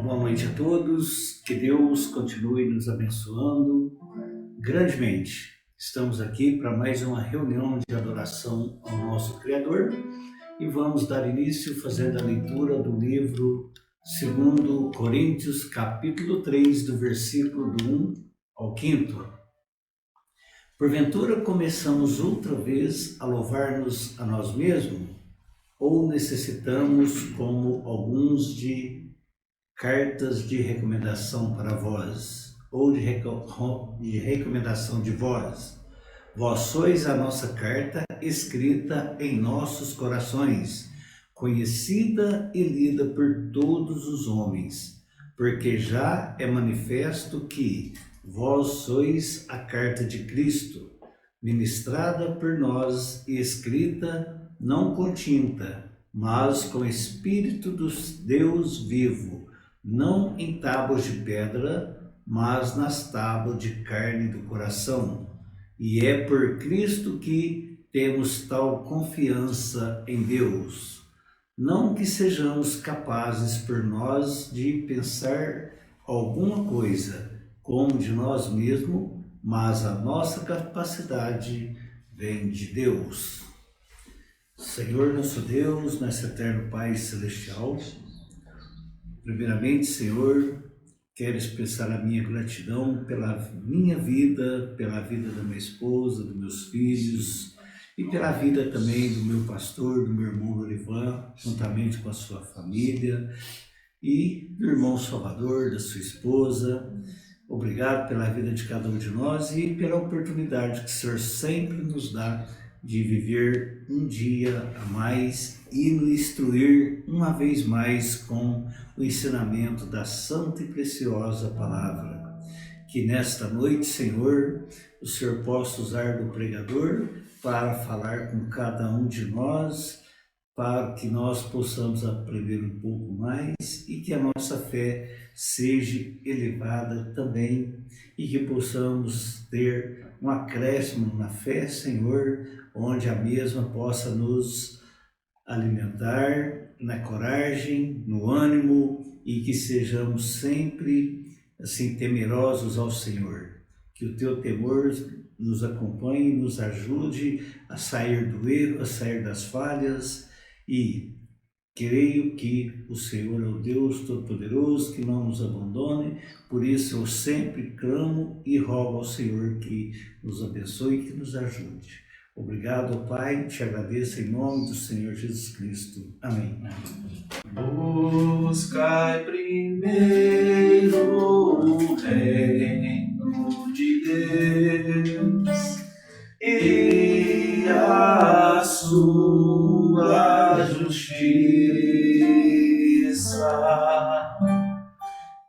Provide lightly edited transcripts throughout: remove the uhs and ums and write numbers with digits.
Boa noite a todos, que Deus continue nos abençoando grandemente. Estamos aqui para mais uma reunião de adoração ao nosso Criador e vamos dar início fazendo a leitura do livro 2 Coríntios, capítulo 3, do versículo do 1 ao 5. Porventura começamos outra vez a louvar-nos a nós mesmos? Ou necessitamos, como alguns, de cartas de recomendação para vós, ou de recomendação de vós? Vós sois a nossa carta escrita em nossos corações, conhecida e lida por todos os homens, porque já é manifesto que vós sois a carta de Cristo, ministrada por nós e escrita não com tinta, mas com o Espírito do Deus vivo, não em tábuas de pedra, mas nas tábuas de carne do coração. E é por Cristo que temos tal confiança em Deus. Não que sejamos capazes por nós de pensar alguma coisa como de nós mesmos, mas a nossa capacidade vem de Deus. Senhor nosso Deus, nosso eterno Pai Celestial, primeiramente, Senhor, quero expressar a minha gratidão pela minha vida, pela vida da minha esposa, dos meus filhos e pela vida também do meu pastor, do meu irmão Lorivan, juntamente com a sua família e do irmão Salvador, da sua esposa. Obrigado pela vida de cada um de nós e pela oportunidade que o Senhor sempre nos dá de viver um dia a mais e nos instruir uma vez mais com o ensinamento da santa e preciosa palavra. Que nesta noite, Senhor, o Senhor possa usar do pregador para falar com cada um de nós, para que nós possamos aprender um pouco mais e que a nossa fé seja elevada também e que possamos ter um acréscimo na fé, Senhor, onde a mesma possa nos alimentar na coragem, no ânimo e que sejamos sempre assim temerosos ao Senhor. Que o teu temor nos acompanhe, nos ajude a sair do erro, a sair das falhas, e creio que o Senhor é o Deus Todo-Poderoso, que não nos abandone. Por isso eu sempre clamo e rogo ao Senhor que nos abençoe e que nos ajude. Obrigado, Pai, te agradeço em nome do Senhor Jesus Cristo. Amém. Buscai primeiro o reino de Deus e a sua justiça,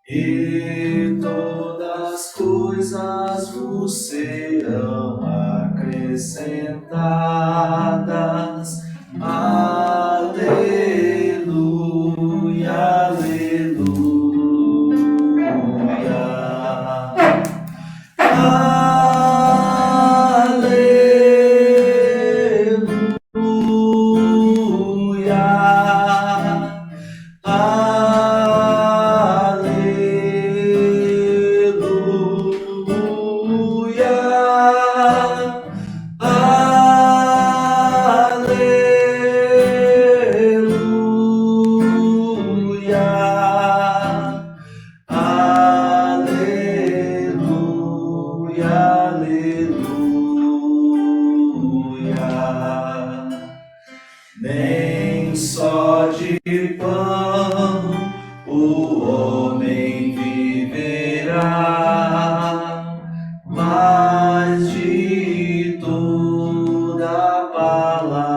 e todas as coisas vos serão acrescentadas. Aleluia, aleluia. Nem só de pão o homem viverá, mas de toda palavra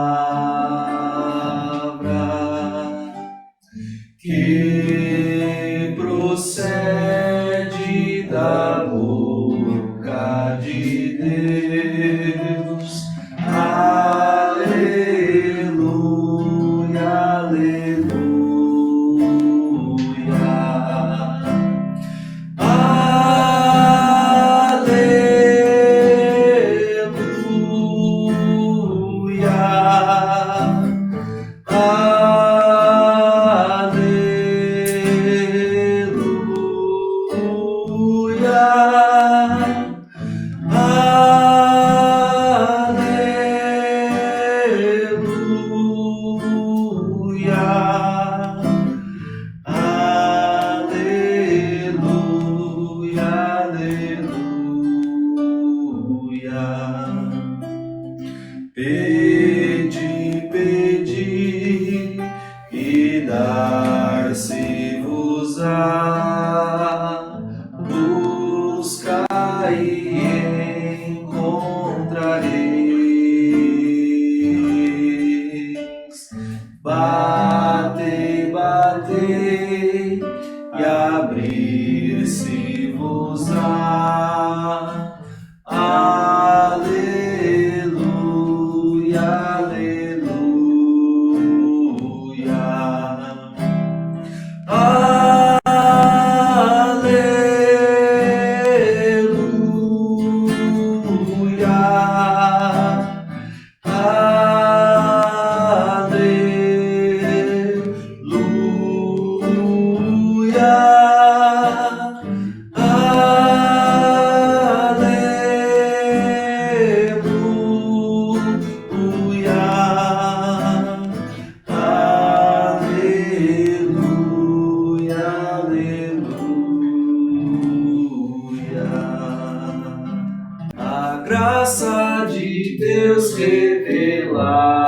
que procede da boca de Deus. Aleluia, aleluia. buscai e encontrareis. Batei, batei e abrir-se-vos-á. Aleluia, aleluia. A graça de Deus revelada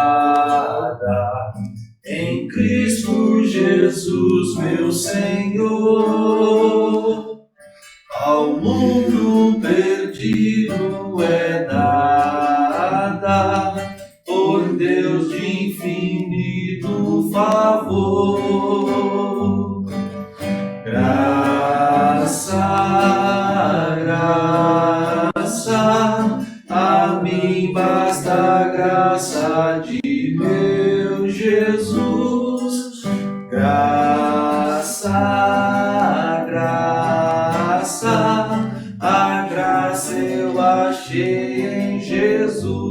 em Cristo Jesus, meu Senhor, ao mundo perdido é dada por Deus de infinito favor. Graça, graça, a mim basta a graça de meu Jesus. Graça, graça, a graça eu achei em Jesus.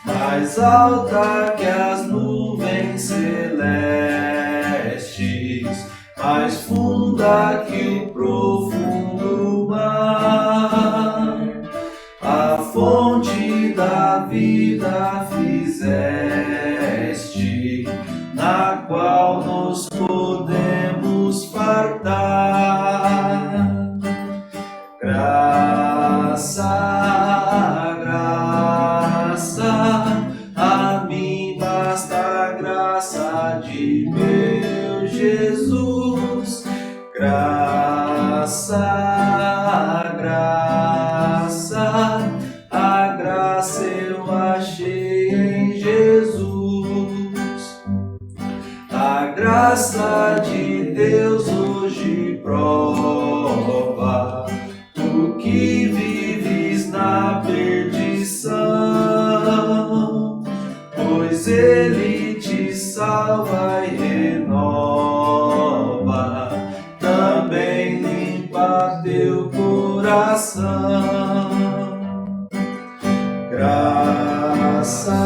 Mais alta que as nuvens celestes, mais funda que o profundo mar, a fonte da vida fizeste, na qual nos podemos fartar. Graça, graça, a mim basta a graça de meu Jesus. Graça, graça, a graça eu achei em Jesus. A graça de Deus hoje prova tu que vives na perdição, pois Ele te salva e renova, também limpa teu coração. Graça,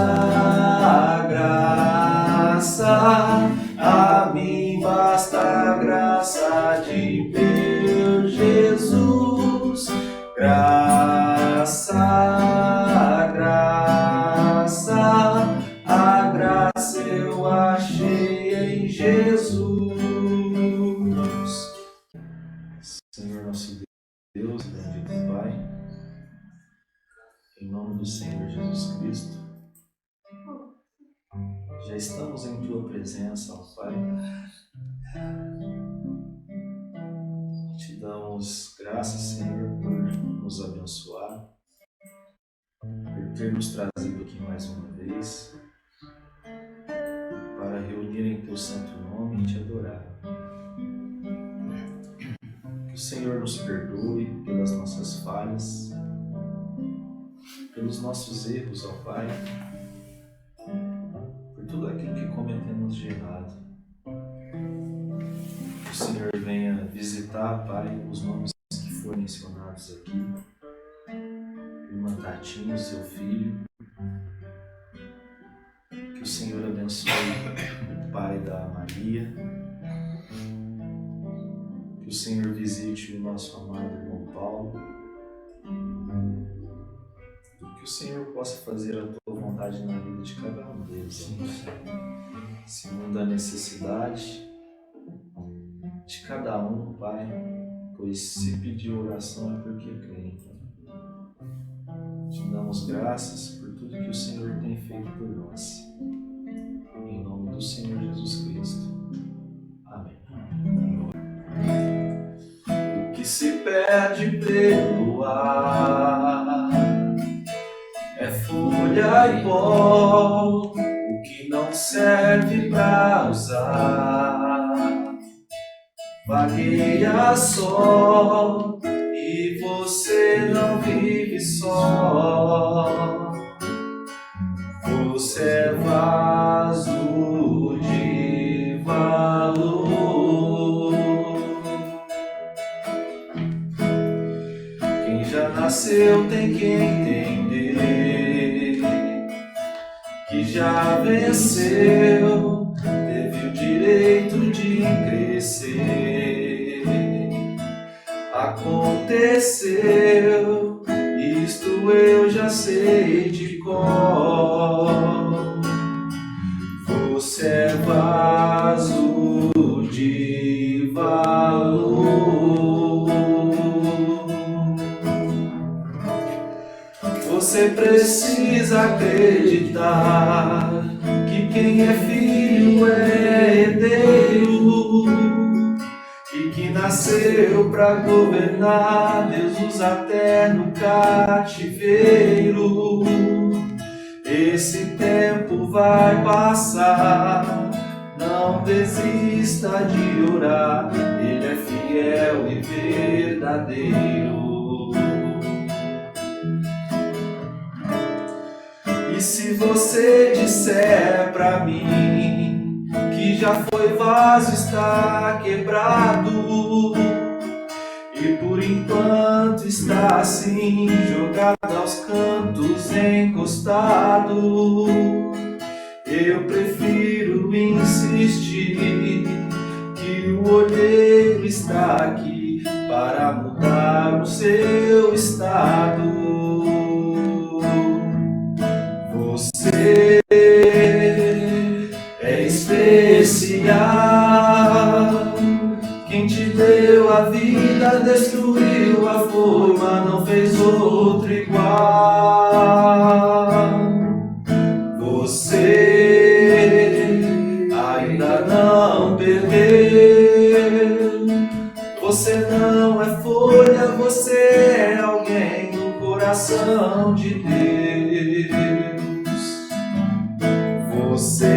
graça, a mim basta a graça de meu Jesus. Graça, graça, a graça eu achei em Jesus. Senhor nosso Deus, bendito Pai, em nome do Senhor Jesus Cristo, já estamos em Tua presença, ó Pai. Te damos graças, Senhor, por nos abençoar, por ter nos trazido aqui mais uma vez, para reunir em Teu santo nome e Te adorar. Que o Senhor nos perdoe pelas nossas falhas, pelos nossos erros, ó Pai, por tudo aquilo que cometemos de errado. Que o Senhor venha visitar, Pai, os nomes que foram mencionados aqui. Irmã Tatinha, seu filho. Que o Senhor abençoe o pai da Maria. Que o Senhor visite o nosso amado irmão Paulo. Que o Senhor possa fazer a Tua vontade na vida de cada um deles. Segundo a necessidade de cada um, Pai, pois se pedir oração é porque crê. Te damos graças por tudo que o Senhor tem feito por nós. Em nome do Senhor Jesus Cristo. Amém. que se perde pelo ar. É folha e pó, o que não serve pra usar. Vagueia só, e você não vive só. Você é vaso de valor. Quem já nasceu tem que entender que já venceu, teve o direito de crescer. Aconteceu, isto eu já sei de cor. Você é vaso de valor. Você precisa acreditar que quem é filho é herdeiro e que nasceu pra governar. Deus usa até no cativeiro. Esse tempo vai passar, não desista de orar. Ele é fiel e verdadeiro. E se você disser pra mim que já foi vaso, está quebrado, e por enquanto está assim, jogado aos cantos, encostado, eu prefiro insistir que o olheiro está aqui para mudar o seu estado. Você é especial. Quem te deu a vida destruiu a forma, não fez outro igual. Você ainda não perdeu. Você não é folha, você é alguém no coração de Deus. Você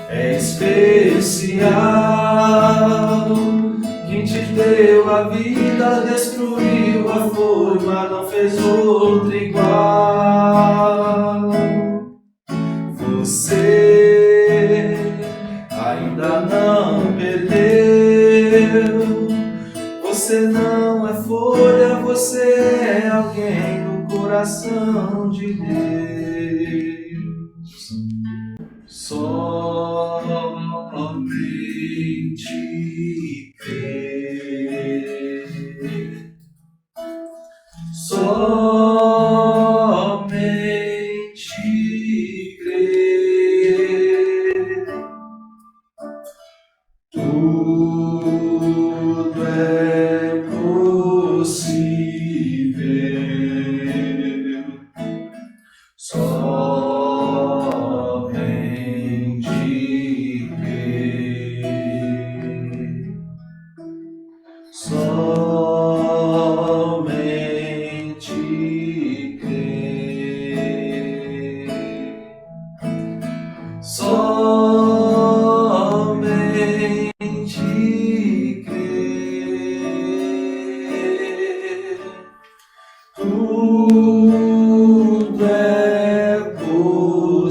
é especial. Quem te deu a vida destruiu a forma, não fez outra igual. Você ainda não perdeu. Você não é folha, você é alguém no coração de Deus. Somente crer. Somente crer. Tudo é possível. Somente crer. Somente crer. Somente crer. Tudo é possível.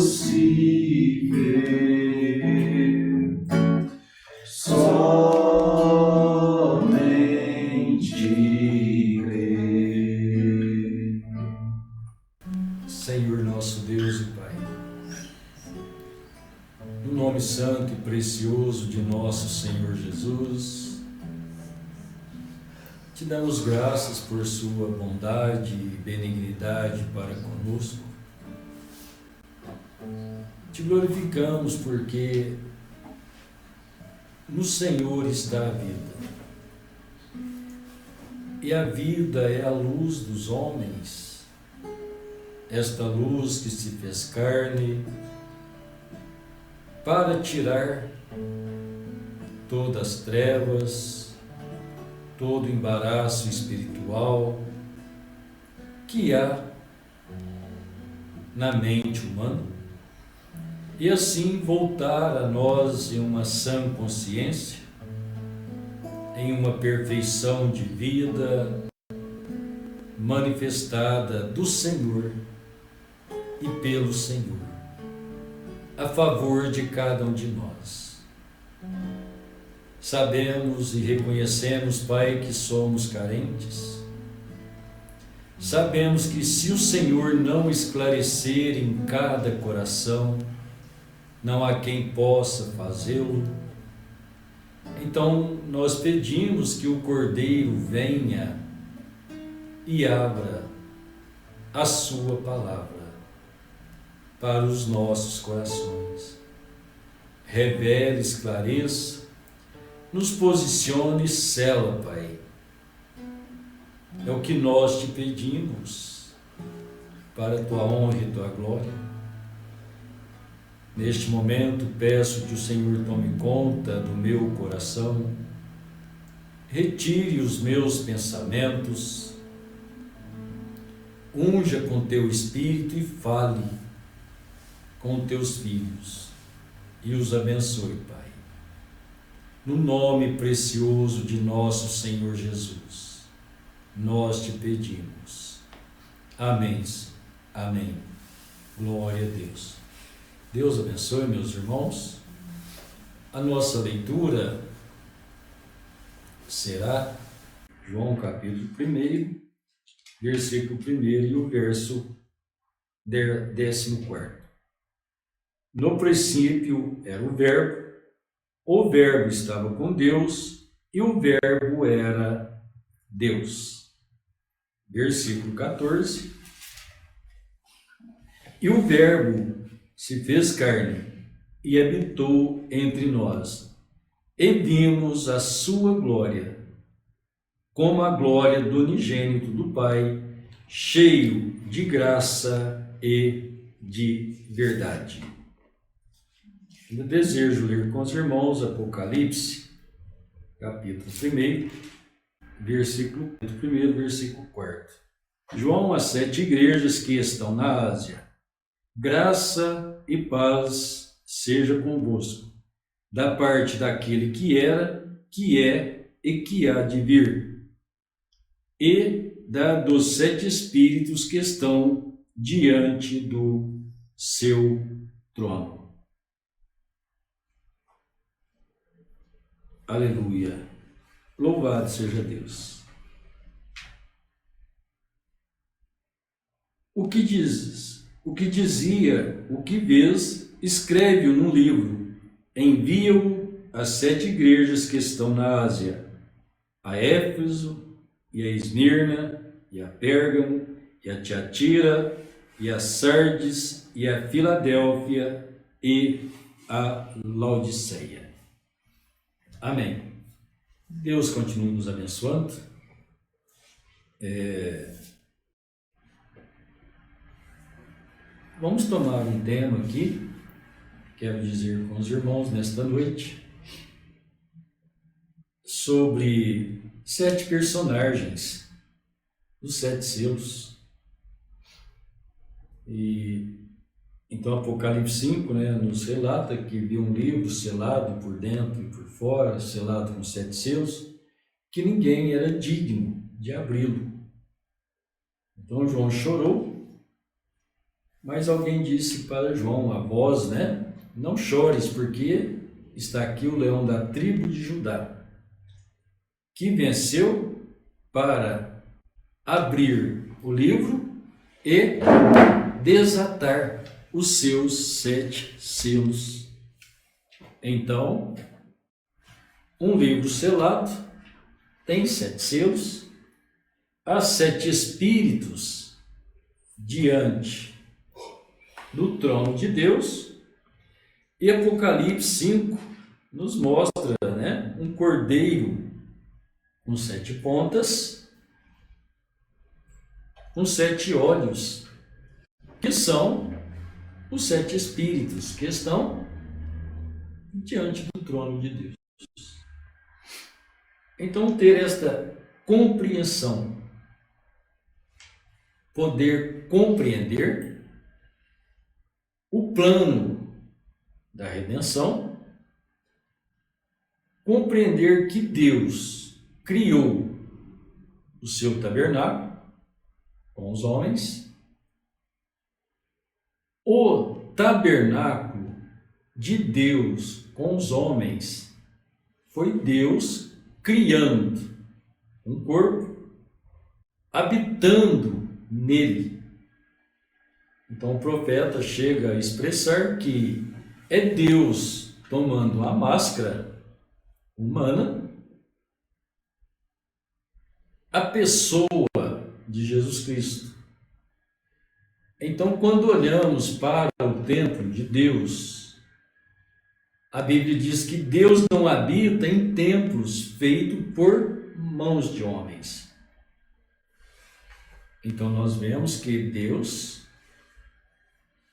Somente crer. Senhor nosso Deus e Pai, no nome santo e precioso de nosso Senhor Jesus, te damos graças por sua bondade e benignidade para conosco. Te glorificamos porque no Senhor está a vida. E a vida é a luz dos homens, esta luz que se fez carne para tirar todas as trevas, todo embaraço espiritual que há na mente humana e assim voltar a nós em uma sã consciência, em uma perfeição de vida manifestada do Senhor e pelo Senhor, a favor de cada um de nós. Sabemos e reconhecemos, Pai, que somos carentes. Sabemos que se o Senhor não esclarecer em cada coração, não há quem possa fazê-lo. Então nós pedimos que o Cordeiro venha e abra a sua palavra para os nossos corações. Revele, esclareça, nos posicione e sela, Pai. É o que nós te pedimos, para a tua honra e tua glória. Neste momento, peço que o Senhor tome conta do meu coração, retire os meus pensamentos, unja com teu Espírito e fale com teus filhos e os abençoe, Pai. No nome precioso de nosso Senhor Jesus, nós te pedimos. Amém. Amém. Glória a Deus. Deus abençoe, meus irmãos. A nossa leitura será João capítulo 1, versículo 1 e o verso 14. No princípio era o Verbo estava com Deus e o Verbo era Deus. Versículo 14. E o Verbo se fez carne e habitou entre nós, e vimos a sua glória, como a glória do unigênito do Pai, cheio de graça e de verdade. Eu desejo ler com os irmãos Apocalipse, capítulo 1, versículo 1, versículo 4. João, às 7 igrejas que estão na Ásia, graça e paz seja convosco, da parte daquele que era, que é e que há de vir, e dos 7 Espíritos que estão diante do seu trono. Aleluia. Louvado seja Deus. O que dizes? O que dizia, o que vês, escreve-o num livro, envia-o às 7 igrejas que estão na Ásia, a Éfeso, e a Esmirna, e a Pérgamo, e a Tiatira, e a Sardes, e a Filadélfia, e a Laodiceia. Amém. Deus continue nos abençoando. Vamos tomar um tema aqui, quero dizer com os irmãos nesta noite, sobre 7 personagens dos 7 selos. Então Apocalipse 5, nos relata que viu um livro selado por dentro e por fora, selado com 7 selos, que ninguém era digno de abri-lo. Então João chorou, mas alguém disse para João, a voz, não chores, porque está aqui o leão da tribo de Judá, que venceu para abrir o livro e desatar os seus 7 selos. Então, um livro selado tem 7 selos, há 7 espíritos diante do trono de Deus, e Apocalipse 5 nos mostra um cordeiro com 7 pontas, com 7 olhos, que são os 7 espíritos que estão diante do trono de Deus. Então, ter esta compreensão, poder compreender o plano da redenção, compreender que Deus criou o seu tabernáculo com os homens, o tabernáculo de Deus com os homens foi Deus criando um corpo, habitando nele. Então o profeta chega a expressar que é Deus tomando a máscara humana, a pessoa de Jesus Cristo. Então, quando olhamos para o templo de Deus, a Bíblia diz que Deus não habita em templos feitos por mãos de homens. Então, nós vemos que Deus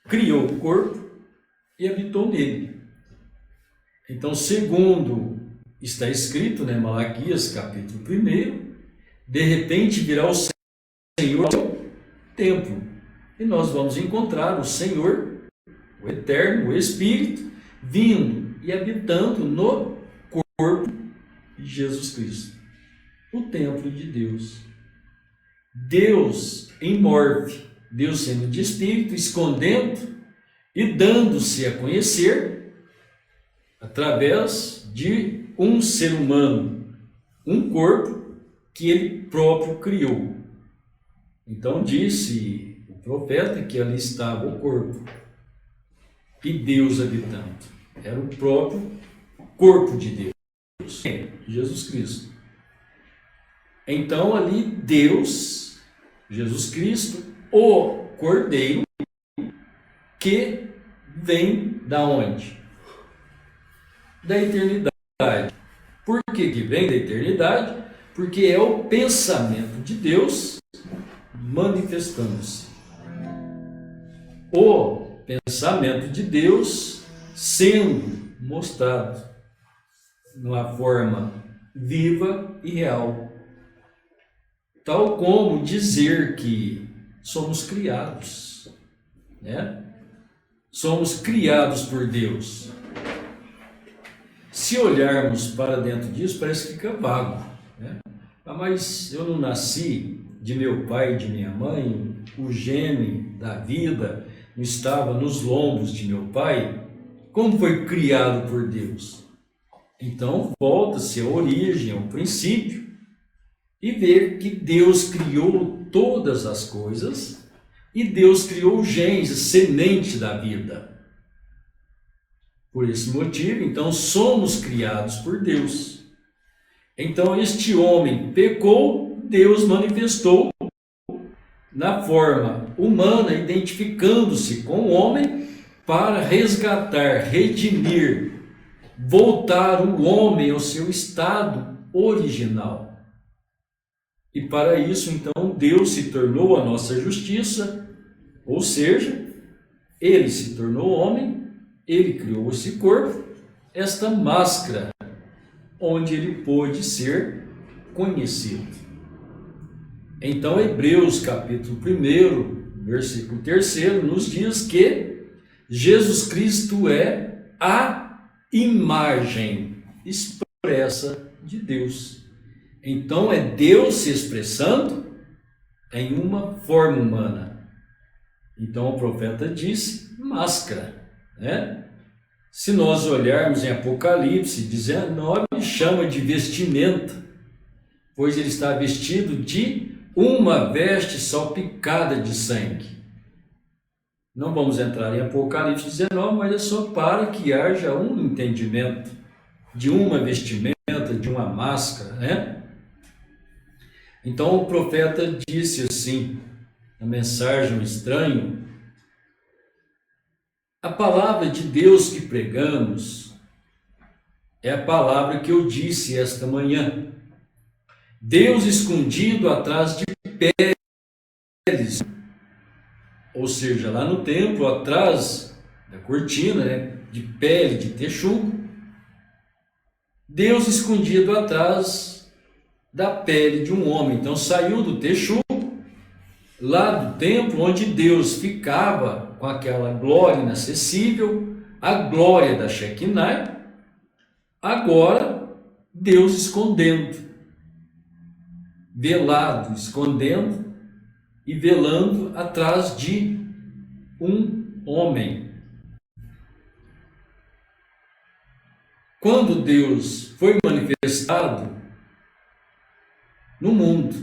criou o corpo e habitou nele. Então, segundo está escrito, né, Malaquias capítulo 1, de repente virá o Senhor ao seu templo, e nós vamos encontrar o Senhor, o Eterno, o Espírito, vindo e habitando no corpo de Jesus Cristo, o templo de Deus. Deus em morte, Deus sendo de Espírito, escondendo e dando-se a conhecer através de um ser humano, um corpo que ele próprio criou. Então disse o profeta que ali estava o corpo e Deus habitando. Era o próprio corpo de Deus, Jesus Cristo. Então ali Deus, Jesus Cristo, o Cordeiro, que vem da onde? Da eternidade. Por que vem da eternidade? Porque é o pensamento de Deus manifestando-se. O pensamento de Deus sendo mostrado numa forma viva e real. Tal como dizer que somos criados, né? Somos criados por Deus. Se olharmos para dentro disso, parece que fica vago, né? Mas eu não nasci de meu pai e de minha mãe, o gene da vida não estava nos lombos de meu pai. Como foi criado por Deus? Então volta-se à origem, ao princípio, e ver que Deus criou todas as coisas e Deus criou o genes, a semente da vida. Por esse motivo, então, somos criados por Deus. Então, este homem pecou, Deus manifestou na forma humana, identificando-se com o homem para resgatar, redimir, voltar o homem ao seu estado original. E para isso, então, Deus se tornou a nossa justiça, ou seja, ele se tornou homem, ele criou esse corpo, esta máscara, onde ele pôde ser conhecido. Então, Hebreus capítulo 1, versículo 3, nos diz que Jesus Cristo é a imagem expressa de Deus. Então, é Deus se expressando em uma forma humana. Então, o profeta disse máscara, né? Se nós olharmos em Apocalipse 19, chama de vestimenta, pois ele está vestido de uma veste salpicada de sangue. Não vamos entrar em Apocalipse 19, mas é só para que haja um entendimento de uma vestimenta, de uma máscara, né? Então o profeta disse assim, na mensagem estranho: a palavra de Deus que pregamos é a palavra que eu disse esta manhã. Deus escondido atrás de peles, ou seja, lá no templo, atrás da cortina, né, de pele de texugo, Deus escondido atrás da pele de um homem. Então saiu do texugo, lá do templo onde Deus ficava com aquela glória inacessível, a glória da Shekinah, agora Deus escondendo, velado, escondendo e velando atrás de um homem. Quando Deus foi manifestado no mundo,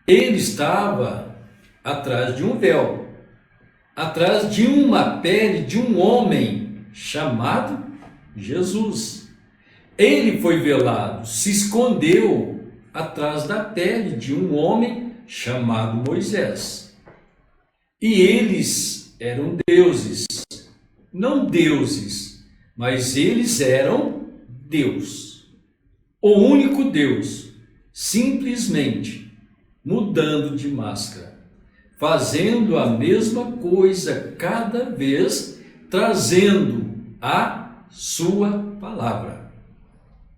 ele estava atrás de um véu, atrás de uma pele de um homem chamado Jesus. Ele foi velado, se escondeu atrás da pele de um homem chamado Moisés. E eles eram deuses, não deuses, mas eles eram Deus, o único Deus, simplesmente mudando de máscara, fazendo a mesma coisa cada vez, trazendo a sua palavra.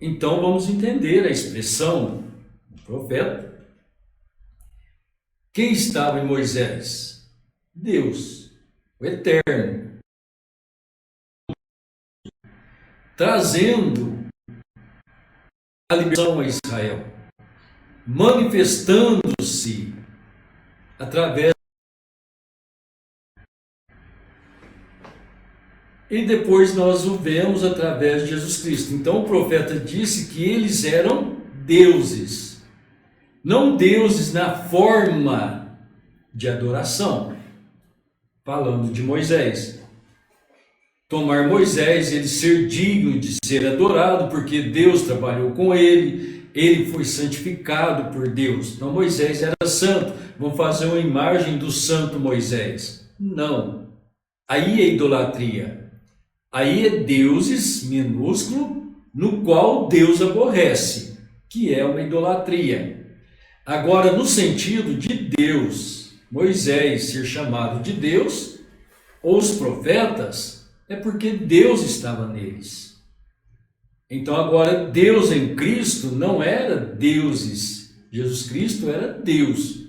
Então vamos entender a expressão do profeta. Quem estava em Moisés? Deus, o Eterno, trazendo a libertação a Israel, manifestando-se através. E depois nós o vemos através de Jesus Cristo. Então o profeta disse que eles eram deuses, não deuses na forma de adoração, falando de Moisés. Tomar Moisés, ele ser digno de ser adorado, porque Deus trabalhou com ele, ele foi santificado por Deus. Então Moisés era santo, vamos fazer uma imagem do santo Moisés. Não, aí é idolatria. Aí é deuses minúsculo, no qual Deus aborrece, que é uma idolatria. Agora, no sentido de Deus, Moisés ser chamado de Deus, ou os profetas, é porque Deus estava neles. Então agora, Deus em Cristo não era deuses, Jesus Cristo era Deus,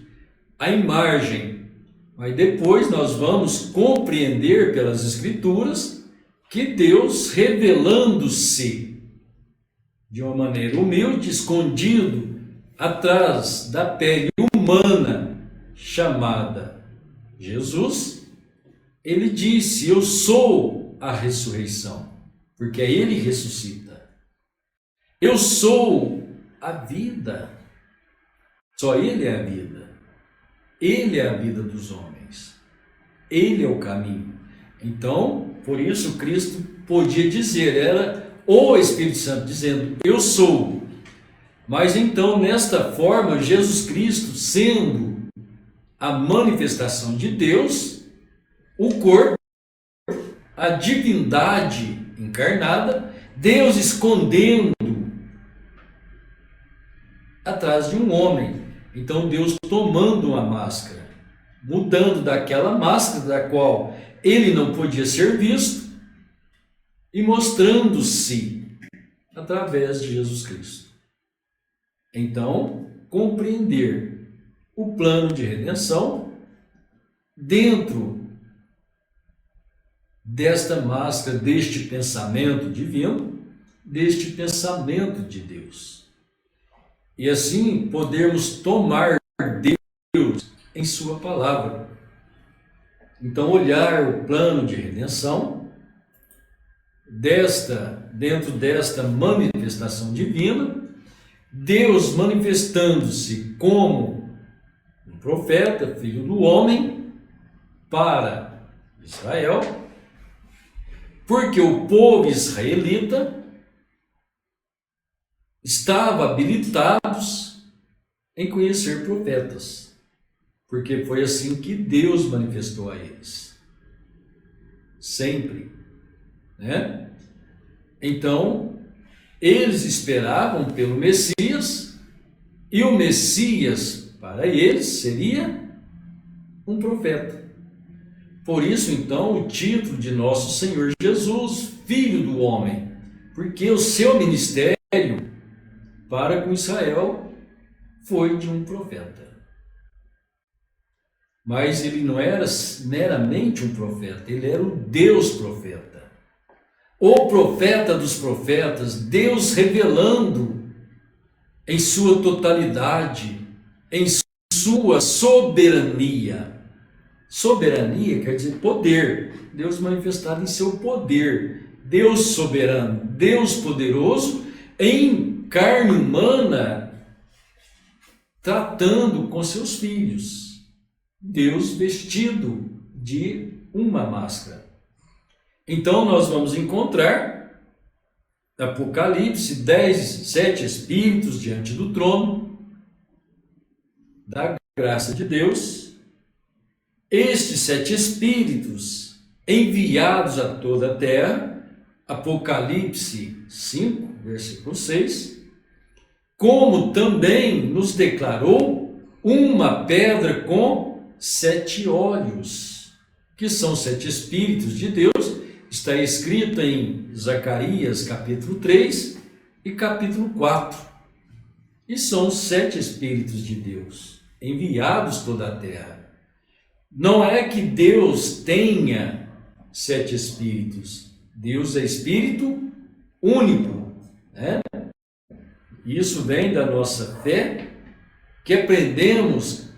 a imagem. Mas depois nós vamos compreender pelas Escrituras que Deus, revelando-se de uma maneira humilde, escondido atrás da pele humana chamada Jesus, ele disse: eu sou a ressurreição, porque ele ressuscita. Eu sou a vida. Só ele é a vida. Ele é a vida dos homens. Ele é o caminho. Então, por isso Cristo podia dizer, era o Espírito Santo dizendo, eu sou. Mas então, nesta forma, Jesus Cristo, sendo a manifestação de Deus, o corpo, a divindade encarnada, Deus escondendo atrás de um homem. Então Deus tomando uma máscara, mudando daquela máscara da qual ele não podia ser visto e mostrando-se através de Jesus Cristo. Então, compreender o plano de redenção dentro desta máscara, deste pensamento divino, deste pensamento de Deus. E assim podermos tomar Deus em sua palavra. Então, olhar o plano de redenção dentro desta manifestação divina, Deus manifestando-se como um profeta, filho do homem, para Israel, porque o povo israelita estava habilitados em conhecer profetas, porque foi assim que Deus manifestou a eles, sempre, né? Então, eles esperavam pelo Messias, e o Messias, para eles, seria um profeta. Por isso, então, o título de nosso Senhor Jesus, Filho do Homem, porque o seu ministério para com Israel foi de um profeta. Mas ele não era meramente um profeta, ele era o Deus profeta. O profeta dos profetas, Deus revelando em sua totalidade, em sua soberania. Soberania quer dizer poder, Deus manifestado em seu poder, Deus soberano, Deus poderoso, em carne humana, tratando com seus filhos. Deus vestido de uma máscara. Então nós vamos encontrar Apocalipse 7 espíritos diante do trono da graça de Deus. Estes 7 espíritos enviados a toda a terra, Apocalipse 5, versículo 6, como também nos declarou uma pedra com 7 olhos, que são 7 espíritos de Deus, está escrito em Zacarias capítulo 3 e capítulo 4, e são 7 espíritos de Deus, enviados toda a terra. Não é que Deus tenha 7 espíritos, Deus é espírito único, né? Isso vem da nossa fé, que aprendemos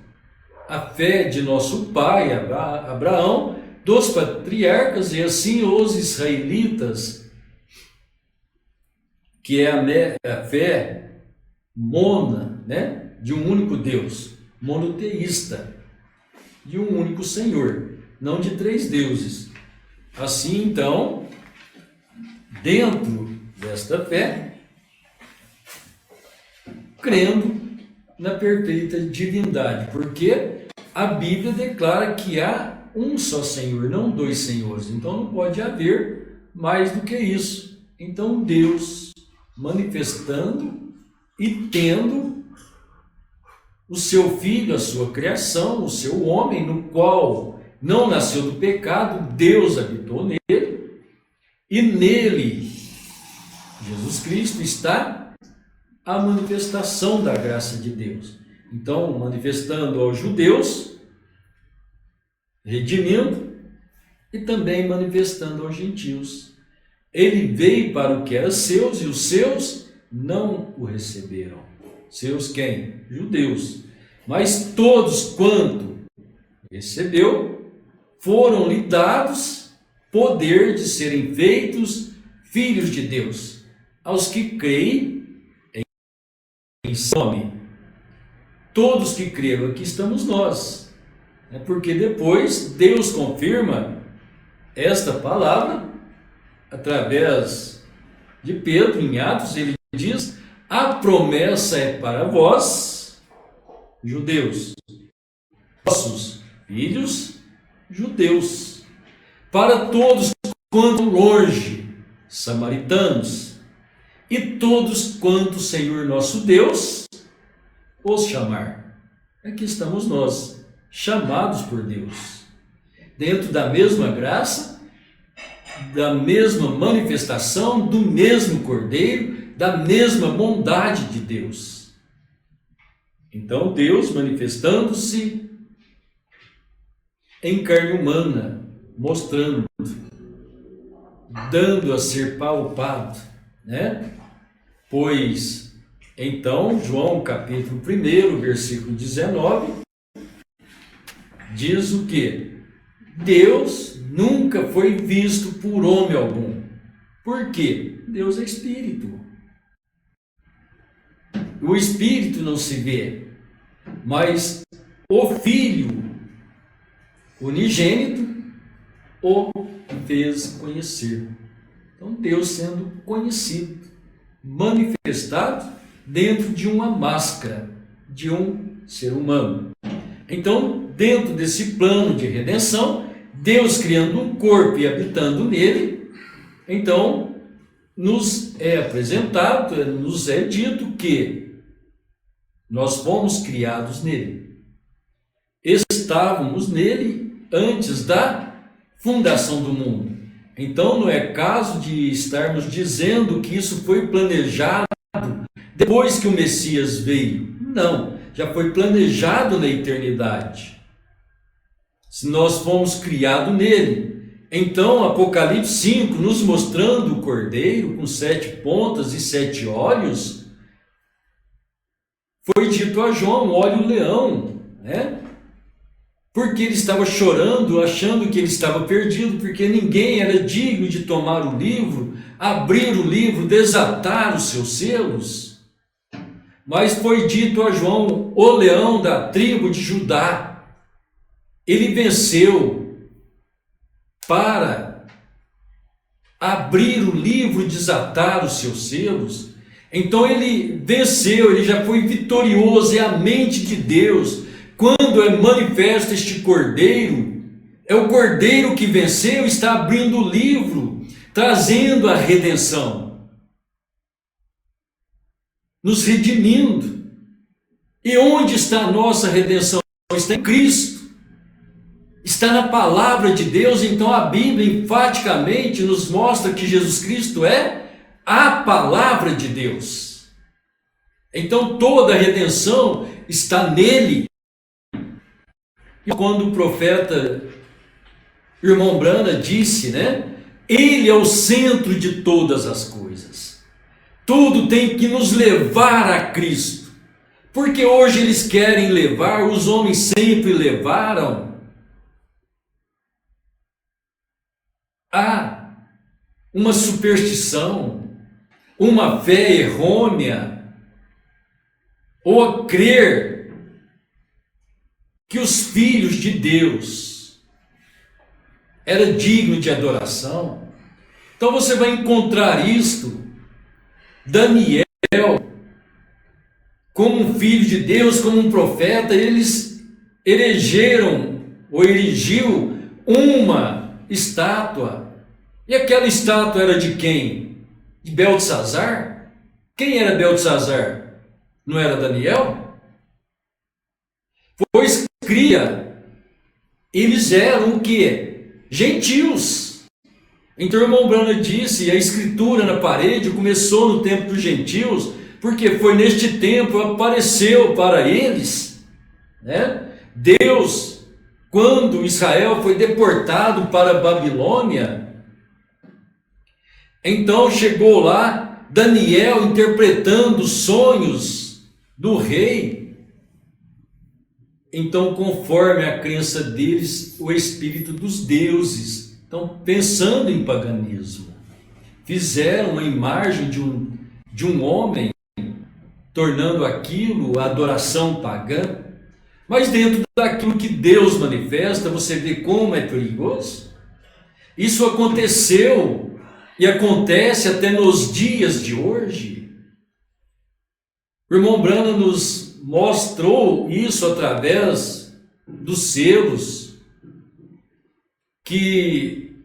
a fé de nosso pai Abraão, dos patriarcas, e assim os israelitas, que é a fé mona, né? De um único Deus, monoteísta, de um único Senhor, não de 3 deuses. Assim, então, dentro desta fé, crendo na perfeita divindade, porque a Bíblia declara que há um só Senhor, não 2 senhores, então não pode haver mais do que isso. Então Deus manifestando e tendo o seu Filho, a sua criação, o seu homem, no qual não nasceu do pecado, Deus habitou nele, e nele, Jesus Cristo, está a manifestação da graça de Deus. Então, manifestando aos judeus, redimindo, e também manifestando aos gentios. Ele veio para o que era seus, e os seus não o receberam. Seus quem? Judeus. Mas todos quanto recebeu, foram-lhe dados poder de serem feitos filhos de Deus, aos que creem em seu nome. Todos que creram, aqui estamos nós. Porque depois Deus confirma esta palavra através de Pedro em Atos. Ele diz: a promessa é para vós, judeus, vossos filhos judeus, para todos quanto longe, samaritanos, e todos quanto o Senhor nosso Deus os chamar. Aqui estamos nós, chamados por Deus, dentro da mesma graça, da mesma manifestação, do mesmo Cordeiro, da mesma bondade de Deus. Então Deus manifestando-se em carne humana, mostrando, dando a ser palpado, né? Pois, então, João capítulo 1, versículo 19, diz o quê? Deus nunca foi visto por homem algum. Por quê? Deus é Espírito. O Espírito não se vê, mas o Filho unigênito o fez conhecer. Então, Deus sendo conhecido, manifestado dentro de uma máscara de um ser humano. Então, dentro desse plano de redenção, Deus criando um corpo e habitando nele, então nos é apresentado, nos é dito que nós fomos criados nele. Estávamos nele antes da fundação do mundo. Então não é caso de estarmos dizendo que isso foi planejado depois que o Messias veio. Não, já foi planejado na eternidade. Se nós fomos criados nele. Então, Apocalipse 5, nos mostrando o cordeiro com 7 pontas e 7 olhos, foi dito a João: olha o leão, né? Porque ele estava chorando, achando que ele estava perdido, porque ninguém era digno de tomar o livro, abrir o livro, desatar os seus selos. Mas foi dito a João: o leão da tribo de Judá, ele venceu para abrir o livro e desatar os seus selos. Então ele venceu, ele já foi vitorioso, é a mente de Deus. Quando é manifesto este cordeiro, é o cordeiro que venceu, está abrindo o livro, trazendo a redenção, nos redimindo. E onde está a nossa redenção? Está em Cristo, está na palavra de Deus. Então a Bíblia enfaticamente nos mostra que Jesus Cristo é a palavra de Deus. Então toda a redenção está nele. E quando o profeta irmão Brana disse, né? Ele é o centro de todas as coisas. Tudo tem que nos levar a Cristo. Porque hoje eles querem levar, os homens sempre levaram a uma superstição, uma fé errônea, ou a crer que os filhos de Deus eram dignos de adoração. Então você vai encontrar isto, Daniel, como um filho de Deus, como um profeta. Eles erigiu uma estátua. E aquela estátua era de quem? De Beltesazar? Quem era Beltesazar? Não era Daniel? Pois cria, eles eram o quê? Gentios. Então o irmão Brana disse, a escritura na parede começou no tempo dos gentios, porque foi neste tempo apareceu para eles, né? Deus, quando Israel foi deportado para a Babilônia, então chegou lá Daniel interpretando os sonhos do rei. Então, conforme a crença deles, o espírito dos deuses, então pensando em paganismo, fizeram uma imagem de um homem, tornando aquilo a adoração pagã. Mas dentro daquilo que Deus manifesta, você vê como é perigoso. Isso aconteceu e acontece até nos dias de hoje. O irmão Brana nos mostrou isso através dos selos que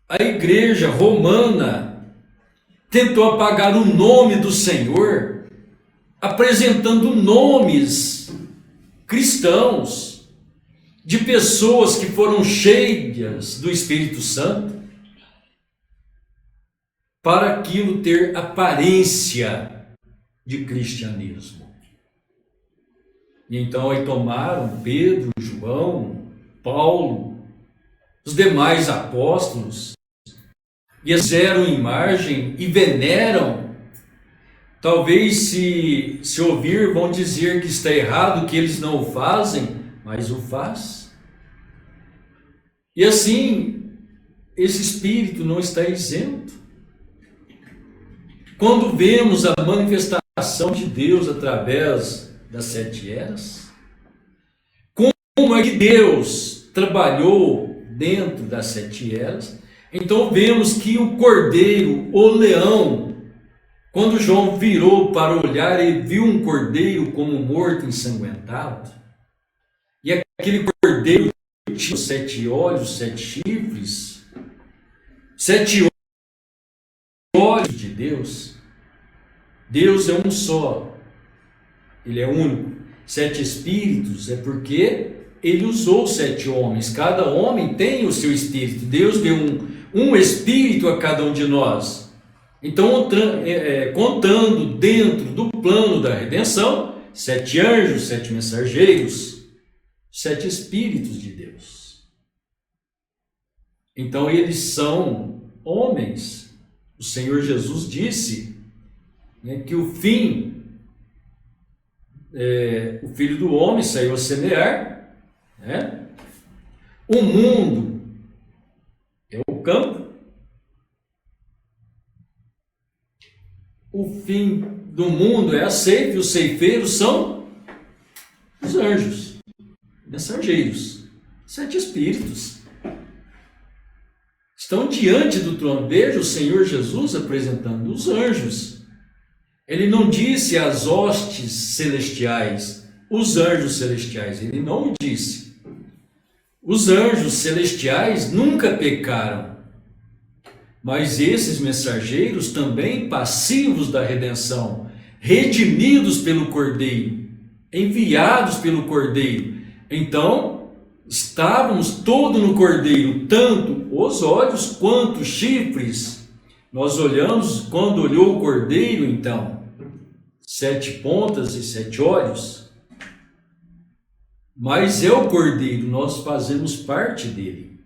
a igreja romana tentou apagar o nome do Senhor, apresentando nomes cristãos de pessoas que foram cheias do Espírito Santo, para aquilo ter aparência de cristianismo. E então aí tomaram Pedro, João, Paulo, os demais apóstolos, e fizeram imagem e veneram. Talvez se ouvir vão dizer que está errado, que eles não o fazem, mas o faz. E assim, esse espírito não está isento. Quando vemos a manifestação de Deus através das 7 eras, como é que Deus trabalhou dentro das 7 eras, então vemos que o cordeiro, o leão, quando João virou para olhar, ele viu um cordeiro como morto, ensanguentado, e aquele cordeiro tinha 7 olhos, 7 chifres, 7 olhos de Deus. Deus é um só, ele é único. 7 espíritos é porque ele usou 7 homens, cada homem tem o seu espírito. Deus deu um espírito a cada um de nós. Então, contando dentro do plano da redenção, 7 anjos, 7 mensageiros, 7 espíritos de Deus. Então, eles são homens. O Senhor Jesus disse, né, que o fim, o Filho do Homem saiu a semear, né? O mundo é o campo, o fim do mundo é a ceifa, e os ceifeiros são os anjos, mensageiros, 7 espíritos. Estão diante do trono. Veja o Senhor Jesus apresentando os anjos. Ele não disse as hostes celestiais, os anjos celestiais, ele não o disse. Os anjos celestiais nunca pecaram, mas esses mensageiros também passivos da redenção, redimidos pelo Cordeiro, enviados pelo Cordeiro. Então, estávamos todos no Cordeiro, tanto os olhos quanto os chifres. Nós olhamos, quando olhou o Cordeiro, então, 7 pontas e 7 olhos, mas é o Cordeiro, nós fazemos parte dele.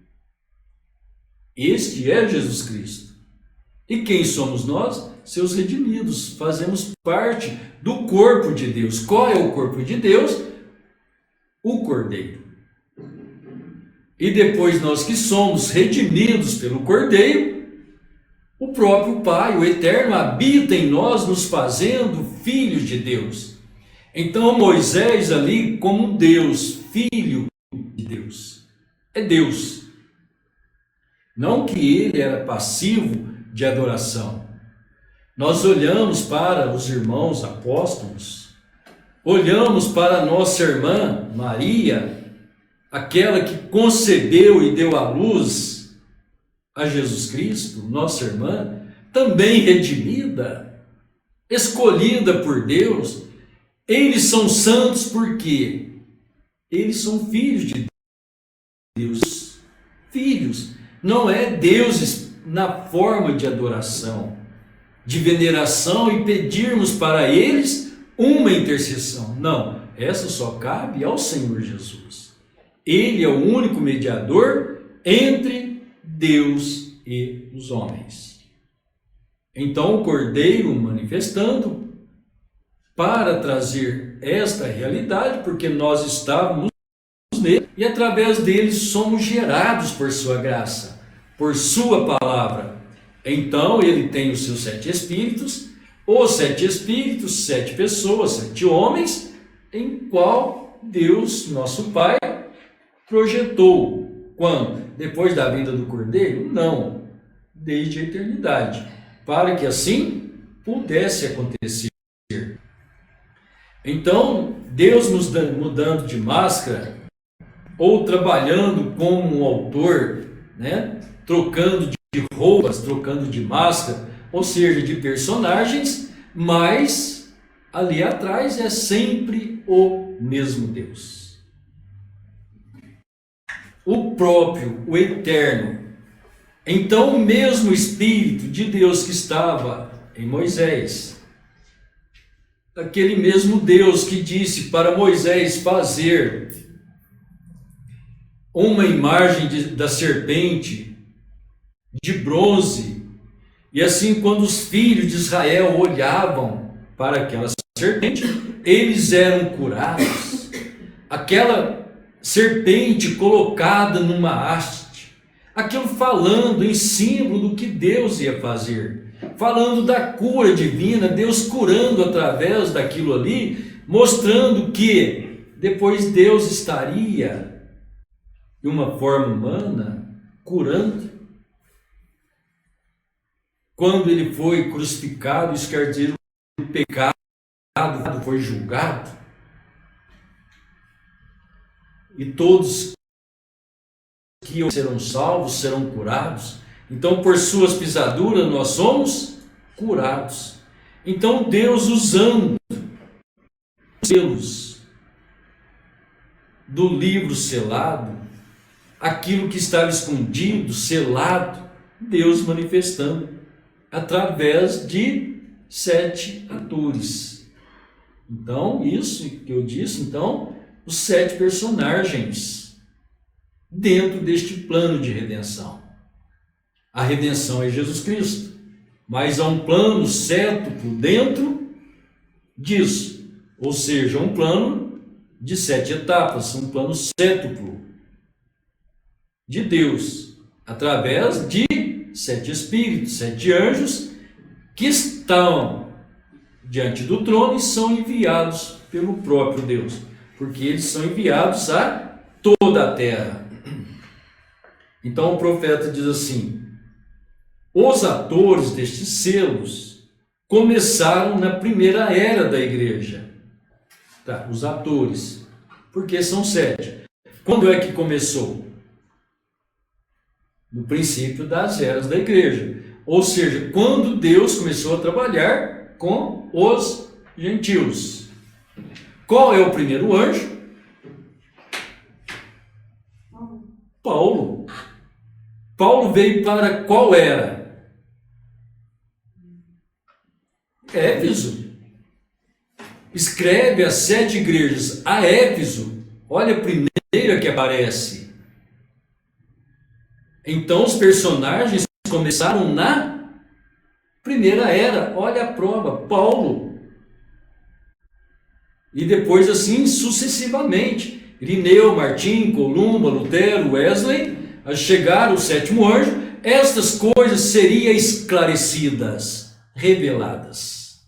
Este é Jesus Cristo. E quem somos nós? Seus redimidos, fazemos parte do corpo de Deus. Qual é o corpo de Deus? O Cordeiro. E depois nós que somos redimidos pelo Cordeiro, o próprio Pai, o Eterno, habita em nós, nos fazendo filhos de Deus. Então Moisés ali como Deus, filho de Deus, é Deus. Não que ele era passivo de adoração. Nós olhamos para os irmãos apóstolos, olhamos para a nossa irmã Maria, aquela que concebeu e deu à luz a Jesus Cristo, nossa irmã, também redimida, escolhida por Deus. Eles são santos porque eles são filhos de Deus. Filhos, não é deuses na forma de adoração, de veneração e pedirmos para eles uma intercessão. Não, essa só cabe ao Senhor Jesus. Ele é o único mediador entre Deus e os homens. Então o Cordeiro manifestando para trazer esta realidade, porque nós estávamos nele e através dele somos gerados por sua graça, por sua palavra. Então ele tem os seus 7 espíritos, os 7 espíritos, 7 pessoas, 7 homens, em qual Deus, nosso Pai, projetou. Quando? Depois da vinda do Cordeiro? Não, desde a eternidade, para que assim pudesse acontecer. Então, Deus nos mudando de máscara, ou trabalhando como um autor, né? Trocando de roupas, trocando de máscara, ou seja, de personagens, mas ali atrás é sempre o mesmo Deus. O próprio, o eterno. Então, o mesmo Espírito de Deus que estava em Moisés, aquele mesmo Deus que disse para Moisés fazer uma imagem da serpente de bronze, e assim quando os filhos de Israel olhavam para aquela serpente, eles eram curados. Aquela serpente colocada numa haste, aquilo falando em símbolo do que Deus ia fazer, falando da cura divina, Deus curando através daquilo ali, mostrando que depois Deus estaria de uma forma humana curando. Quando ele foi crucificado, isso quer dizer o pecado foi julgado, e todos que serão salvos serão curados. Então, por suas pisaduras, nós somos curados. Então, Deus usando os selos do livro selado, aquilo que estava escondido, selado, Deus manifestando através de 7 atores. Então, isso que eu disse, então, os 7 personagens dentro deste plano de redenção. A redenção é Jesus Cristo, mas há um plano cétuplo dentro disso, ou seja, um plano de 7 etapas, um plano cétuplo de Deus, através de 7 espíritos, 7 anjos, que estão diante do trono e são enviados pelo próprio Deus, porque eles são enviados a toda a terra. Então o profeta diz assim: os atores destes selos começaram na primeira era da igreja. Tá, os atores, porque são 7. Quando é que começou? No princípio das eras da igreja. Ou seja, quando Deus começou a trabalhar com os gentios. Qual é o primeiro anjo? Paulo. Paulo veio para qual era? Éfeso. Escreve as 7 igrejas a Éfeso. Olha a primeira que aparece. Então os personagens começaram na primeira era. Olha a prova, Paulo. E depois assim sucessivamente. Irineu, Martim, Columba, Lutero, Wesley, a chegar o 7º anjo, estas coisas seriam esclarecidas, reveladas.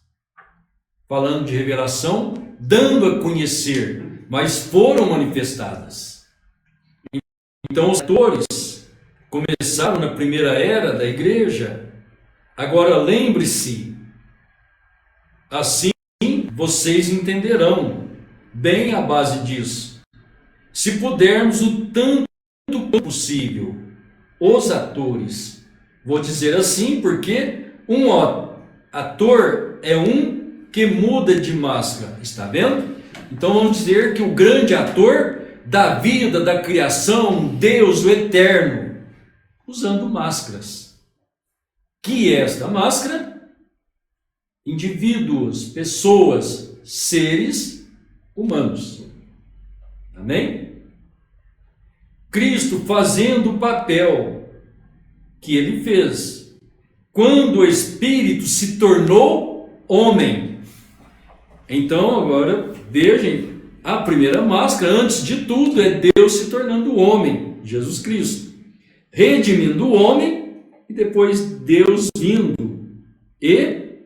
Falando de revelação, dando a conhecer, mas foram manifestadas. Então os atores começaram na primeira era da igreja. Agora lembre-se, assim vocês entenderão bem a base disso. Se pudermos o tanto quanto possível, os atores, vou dizer assim porque um ator é um que muda de máscara, está vendo? Então vamos dizer que o grande ator da vida, da criação, Deus, o eterno, usando máscaras. Que é esta máscara? Indivíduos, pessoas, seres humanos. Amém? Cristo fazendo o papel que ele fez quando o Espírito se tornou homem. Então agora vejam, a primeira máscara, antes de tudo, é Deus se tornando homem, Jesus Cristo, redimindo o homem, e depois Deus vindo e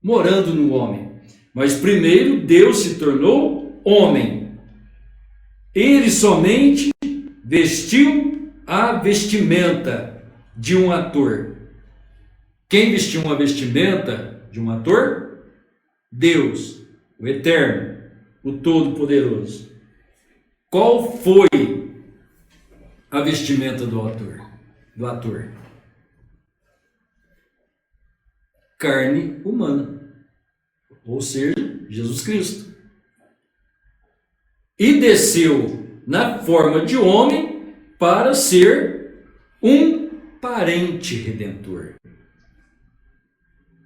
morando no homem. Mas primeiro Deus se tornou homem. Ele somente vestiu a vestimenta de um ator. Quem vestiu uma vestimenta de um ator? Deus, o Eterno, o Todo-Poderoso. Qual foi a vestimenta do ator? Carne humana, ou seja, Jesus Cristo. E desceu na forma de homem para ser um parente redentor.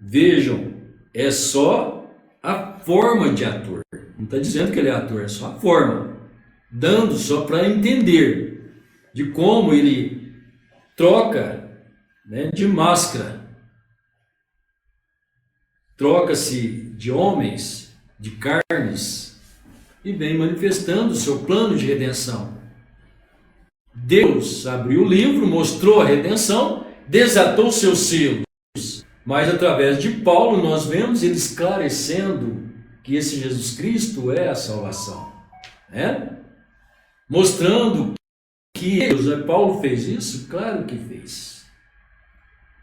Vejam, é só a forma de ator. Não está dizendo que ele é ator, é só a forma. Dando só para entender de como ele troca, né, de máscara. Troca-se de homens, de carnes, e vem manifestando o seu plano de redenção. Deus abriu o livro, mostrou a redenção, desatou seus selos, mas através de Paulo nós vemos ele esclarecendo que esse Jesus Cristo é a salvação, né? Mostrando que Deus, Paulo fez isso? Claro que fez.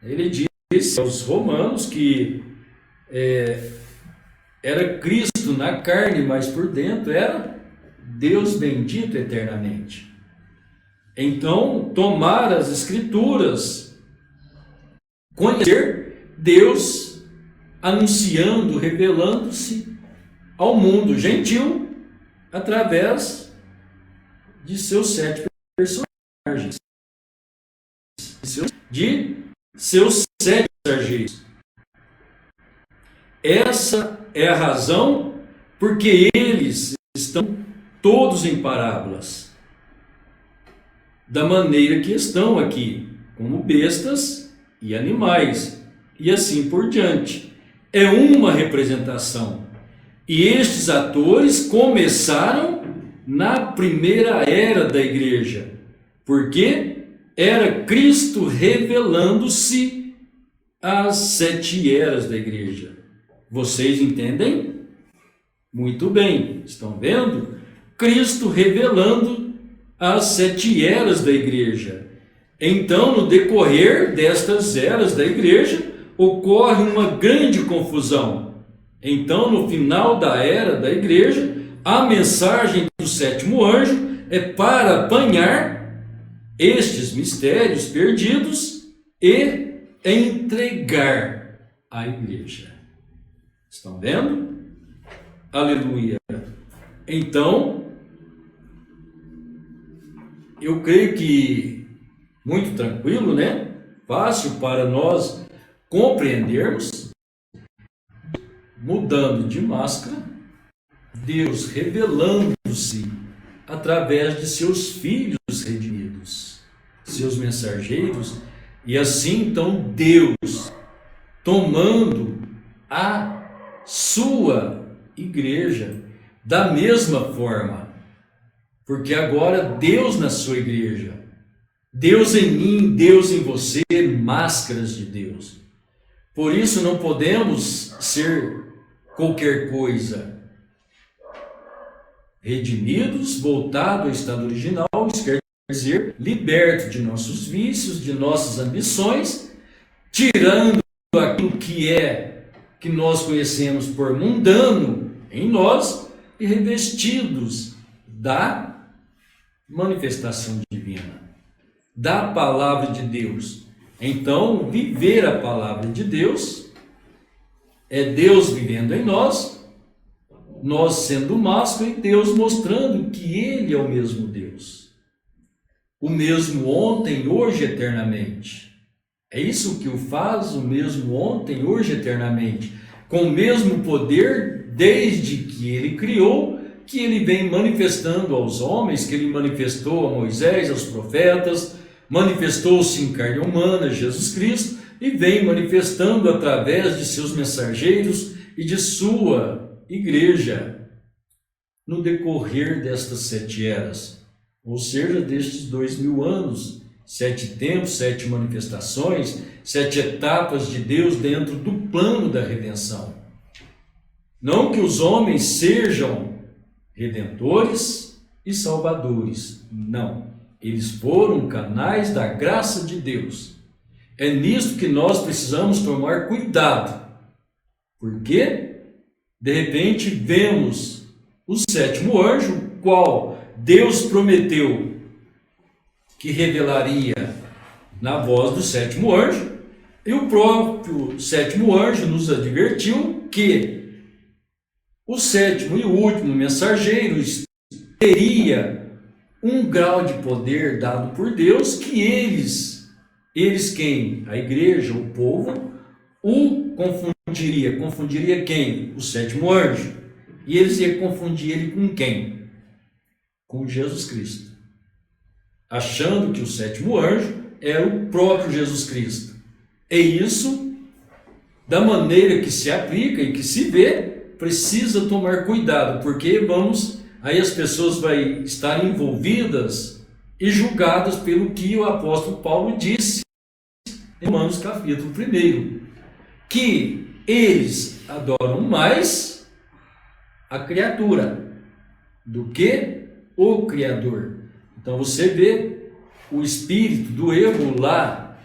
Ele disse aos romanos que era Cristo na carne, mas por dentro era Deus bendito eternamente. Então, tomar as Escrituras, conhecer Deus anunciando, revelando-se ao mundo gentil através de seus 7 personagens, de seus 7 mensageiros. Essa é a razão porque eles estão todos em parábolas, da maneira que estão aqui, como bestas e animais, e assim por diante. É uma representação. E estes atores começaram na primeira era da igreja, porque era Cristo revelando-se às 7 eras da igreja. Vocês entendem? Muito bem, estão vendo? Cristo revelando as 7 eras da igreja. Então, no decorrer destas eras da igreja, ocorre uma grande confusão. Então, no final da era da igreja, a mensagem do 7º anjo é para apanhar estes mistérios perdidos e entregar à igreja. Estão vendo? Aleluia. Então, eu creio que muito tranquilo, né? Fácil para nós compreendermos, mudando de máscara, Deus revelando-se através de seus filhos redimidos, seus mensageiros, e assim então Deus tomando a sua igreja da mesma forma, porque agora Deus na sua igreja, Deus em mim, Deus em você, máscaras de Deus. Por isso não podemos ser qualquer coisa. Redimidos, voltado ao estado original, isso quer dizer liberto de nossos vícios, de nossas ambições, tirando aquilo que nós conhecemos por mundano em nós e revestidos da manifestação divina, da palavra de Deus. Então, viver a palavra de Deus é Deus vivendo em nós, nós sendo máscara e Deus mostrando que Ele é o mesmo Deus. O mesmo ontem, hoje, eternamente. É isso que o faz, o mesmo ontem, hoje, eternamente. Com o mesmo poder, desde que Ele criou, que Ele vem manifestando aos homens, que Ele manifestou a Moisés, aos profetas, manifestou-se em carne humana, Jesus Cristo, e vem manifestando através de seus mensageiros e de sua igreja no decorrer destas 7 eras, ou seja, destes 2000 anos, 7 tempos, 7 manifestações, 7 etapas de Deus dentro do plano da redenção. Não que os homens sejam redentores e salvadores, não. Eles foram canais da graça de Deus. É nisso que nós precisamos tomar cuidado. Porque, de repente, vemos o 7º anjo, o qual Deus prometeu que revelaria na voz do 7º anjo, e o próprio 7º anjo nos advertiu que o 7º e o último mensageiro teria um grau de poder dado por Deus que eles quem? A igreja, o povo, o confundiria quem? O 7º anjo. E eles iam confundir ele com quem? Com Jesus Cristo. Achando que o 7º anjo era o próprio Jesus Cristo. É isso, da maneira que se aplica e que se vê, precisa tomar cuidado, porque aí as pessoas vão estar envolvidas e julgadas pelo que o apóstolo Paulo disse em Romanos capítulo 1, que eles adoram mais a criatura do que o Criador. Então você vê o espírito do erro lá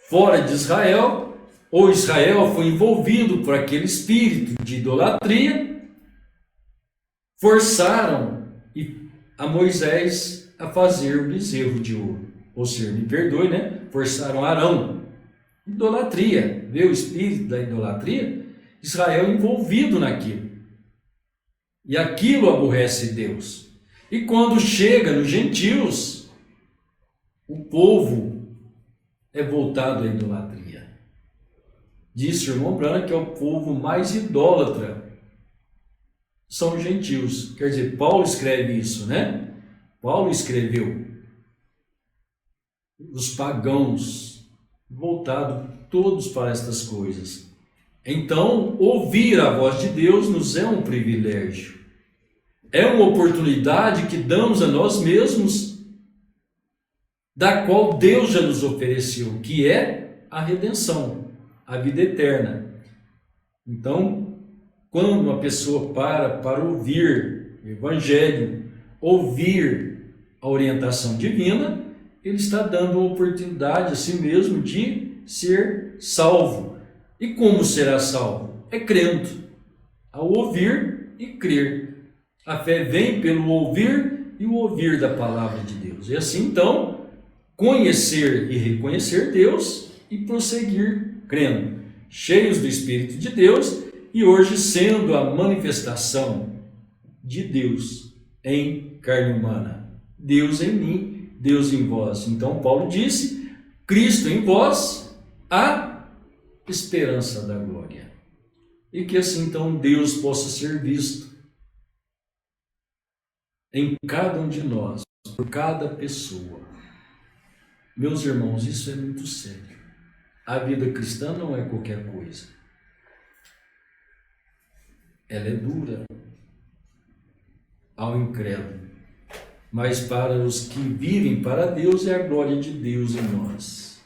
fora de Israel, ou Israel foi envolvido por aquele espírito de idolatria, forçaram a Moisés a fazer o bezerro de ouro. Ou seja, me perdoe, né? Forçaram Arão. Idolatria. Vê o espírito da idolatria? Israel envolvido naquilo. E aquilo aborrece Deus. E quando chega nos gentios, o povo é voltado à idolatria. Disse o irmão Branco que é o povo mais idólatra, são os gentios. Quer dizer, Paulo escreve isso, né? Paulo escreveu os pagãos, voltados todos para estas coisas. Então, ouvir a voz de Deus nos é um privilégio. É uma oportunidade que damos a nós mesmos, da qual Deus já nos ofereceu, que é a redenção, a vida eterna. Então, quando uma pessoa para ouvir o Evangelho, ouvir a orientação divina, ele está dando a oportunidade a si mesmo de ser salvo. E como será salvo? É crendo, ao ouvir e crer. A fé vem pelo ouvir e o ouvir da palavra de Deus. E assim, então, conhecer e reconhecer Deus e prosseguir crendo, cheios do Espírito de Deus e hoje sendo a manifestação de Deus em carne humana. Deus em mim, Deus em vós. Então, Paulo disse, Cristo em vós, a esperança da glória. E que assim, então, Deus possa ser visto em cada um de nós, por cada pessoa. Meus irmãos, isso é muito sério. A vida cristã não é qualquer coisa. Ela é dura ao incrédulo, mas para os que vivem para Deus é a glória de Deus em nós.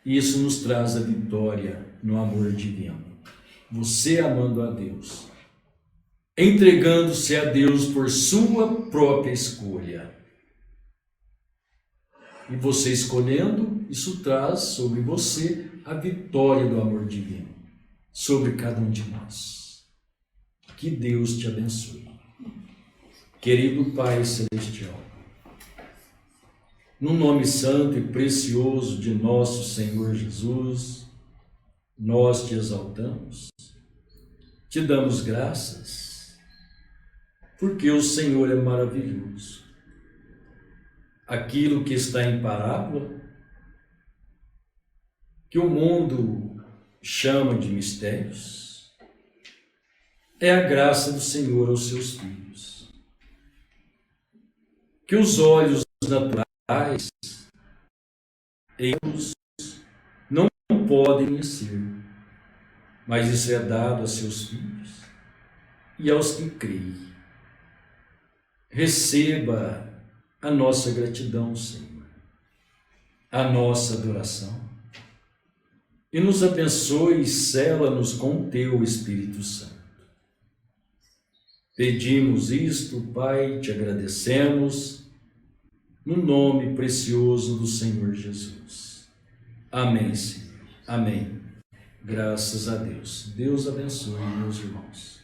Isso nos traz a vitória no amor divino. Você amando a Deus, entregando-se a Deus por sua própria escolha. E você escolhendo, isso traz sobre você a vitória do amor divino, sobre cada um de nós. Que Deus te abençoe. Querido Pai Celestial, no nome santo e precioso de nosso Senhor Jesus, nós te exaltamos, te damos graças, porque o Senhor é maravilhoso. Aquilo que está em parábola, que o mundo chama de mistérios, é a graça do Senhor aos seus filhos. Que os olhos naturais, eles não podem conhecer, mas isso é dado a seus filhos e aos que creem. Receba a nossa gratidão, Senhor, a nossa adoração, e nos abençoe e sela-nos com teu Espírito Santo. Pedimos isto, Pai, te agradecemos, no nome precioso do Senhor Jesus. Amém, Senhor. Amém. Graças a Deus. Deus abençoe, meus irmãos.